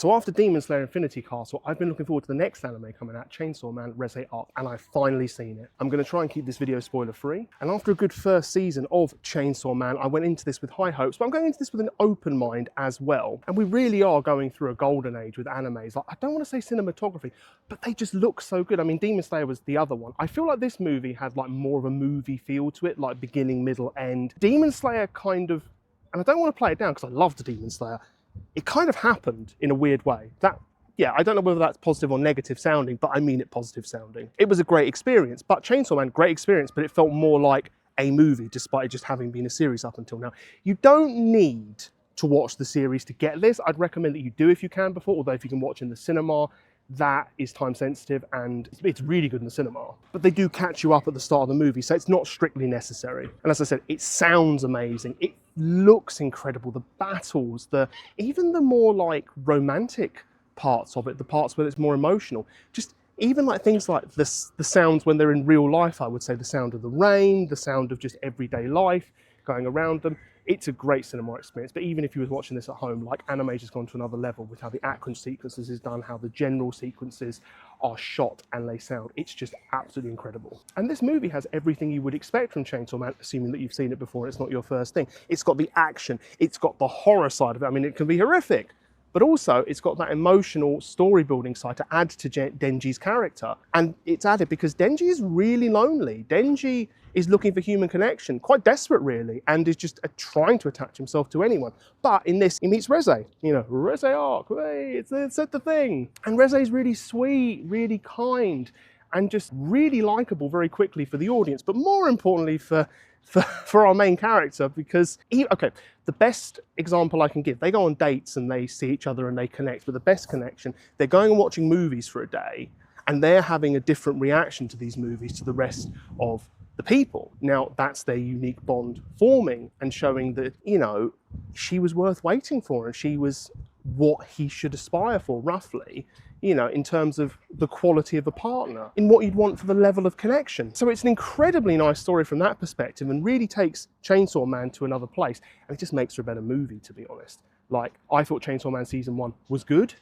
So after Demon Slayer Infinity Castle, I've been looking forward to the next anime coming out, Chainsaw Man Reze Arc, and I've finally seen it. I'm going to try and keep this video spoiler free. And after a good first season of Chainsaw Man, I went into this with high hopes, but I'm going into this with an open mind as well. And we really are going through a golden age with animes. Like, I don't want to say cinematography, but they just look so good. I mean, Demon Slayer was the other one. I feel like this movie had like more of a movie feel to it, like beginning, middle, end. Demon Slayer kind of, and I don't want to play it down because I loved Demon Slayer, it kind of happened in a weird way. Yeah, I don't know whether that's positive or negative sounding, but I mean it positive sounding. It was a great experience, but Chainsaw Man, great experience, but it felt more like a movie despite it just having been a series up until now. You don't need to watch the series to get this. I'd recommend that you do if you can before, although if you can watch in the cinema, that is time sensitive and it's really good in the cinema. But they do catch you up at the start of the movie, so it's not strictly necessary. And as I said, it sounds amazing. It looks incredible. The battles, even the more like romantic parts of it, the parts where it's more emotional, just even like things like the sounds when they're in real life, I would say the sound of the rain, the sound of just everyday life going around them. It's a great cinema experience, but even if you was watching this at home, like anime just gone to another level with how the action sequences is done, how the general sequences are shot and they sound. It's just absolutely incredible. And this movie has everything you would expect from Chainsaw Man, assuming that you've seen it before and it's not your first thing. It's got the action, it's got the horror side of it. I mean, it can be horrific, but also it's got that emotional story building side to add to Denji's character. And it's added because Denji is really lonely. Denji is looking for human connection, quite desperate really, and is just trying to attach himself to anyone. But in this, he meets Reze, Reze Arc, hey, it's the thing. And Reze is really sweet, really kind, and just really likable very quickly for the audience, but more importantly for our main character, because the best example I can give, they go on dates and they see each other and they connect, but the best connection, they're going and watching movies for a day and they're having a different reaction to these movies to the rest of the people. Now that's their unique bond forming and showing that, she was worth waiting for and she was what he should aspire for roughly, in terms of the quality of a partner, in what you'd want for the level of connection. So it's an incredibly nice story from that perspective and really takes Chainsaw Man to another place. And it just makes for a better movie, to be honest. Like, I thought Chainsaw Man Season 1 was good,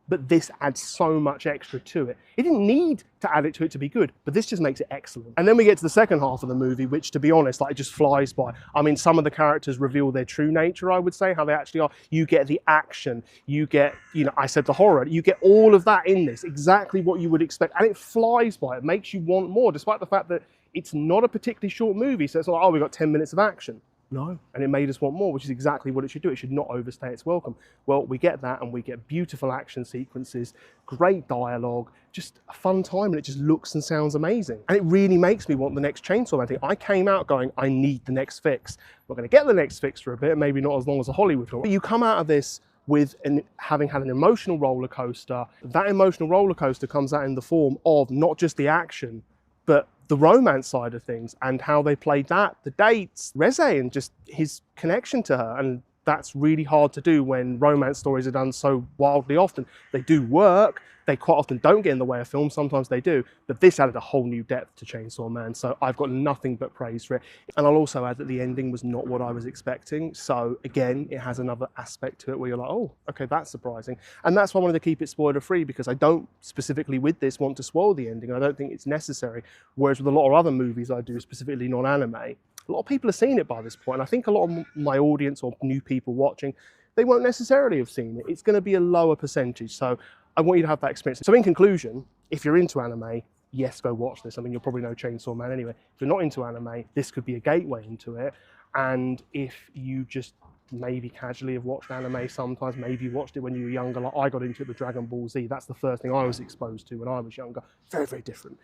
but this adds so much extra to it. It didn't need to add it to it to be good, but this just makes it excellent. And then we get to the second half of the movie, which, to be honest, like, it just flies by. I mean, some of the characters reveal their true nature, I would say, how they actually are. You get the action, you get, I said the horror, you get all of that in this, exactly what you would expect. And it flies by, it makes you want more, despite the fact that it's not a particularly short movie. So it's not like, oh, we've got 10 minutes of action. No, and it made us want more, which is exactly what it should do. It should not overstay its welcome. Well, we get that, and we get beautiful action sequences, great dialogue, just a fun time, and it just looks and sounds amazing. And it really makes me want the next Chainsaw Man thing. I came out going, I need the next fix. We're going to get the next fix for a bit, maybe not as long as a Hollywood film. But you come out of this with having had an emotional roller coaster. That emotional roller coaster comes out in the form of not just the action, but the romance side of things and how they played that, the dates, Reze and just his connection to her. And that's really hard to do when romance stories are done so wildly often. They do work, they quite often don't get in the way of film, sometimes they do, but this added a whole new depth to Chainsaw Man, so I've got nothing but praise for it. And I'll also add that the ending was not what I was expecting, so again, it has another aspect to it where you're like, oh, okay, that's surprising. And that's why I wanted to keep it spoiler free, because I don't specifically with this want to spoil the ending. I don't think it's necessary, whereas with a lot of other movies I do, specifically non-anime, a lot of people have seen it by this point. I think a lot of my audience or new people watching, they won't necessarily have seen it. It's going to be a lower percentage, so I want you to have that experience. So in conclusion, if you're into anime, yes, go watch this. I mean, you'll probably know Chainsaw Man anyway. If you're not into anime, this could be a gateway into it. And if you just maybe casually have watched anime sometimes, maybe you watched it when you were younger, like I got into it with Dragon Ball Z. That's the first thing I was exposed to when I was younger. Very, very different.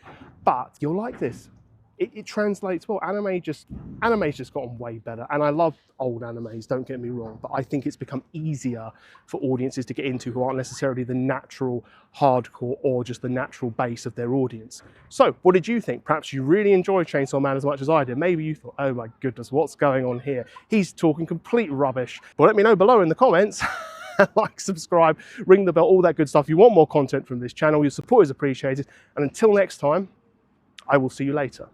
But you'll like this. It translates well. Anime's just gotten way better. And I love old animes, don't get me wrong, but I think it's become easier for audiences to get into who aren't necessarily the natural hardcore or just the natural base of their audience. So what did you think? Perhaps you really enjoyed Chainsaw Man as much as I did. Maybe you thought, oh my goodness, what's going on here? He's talking complete rubbish. Well, let me know below in the comments. Like, subscribe, ring the bell, all that good stuff. If you want more content from this channel, your support is appreciated. And until next time, I will see you later.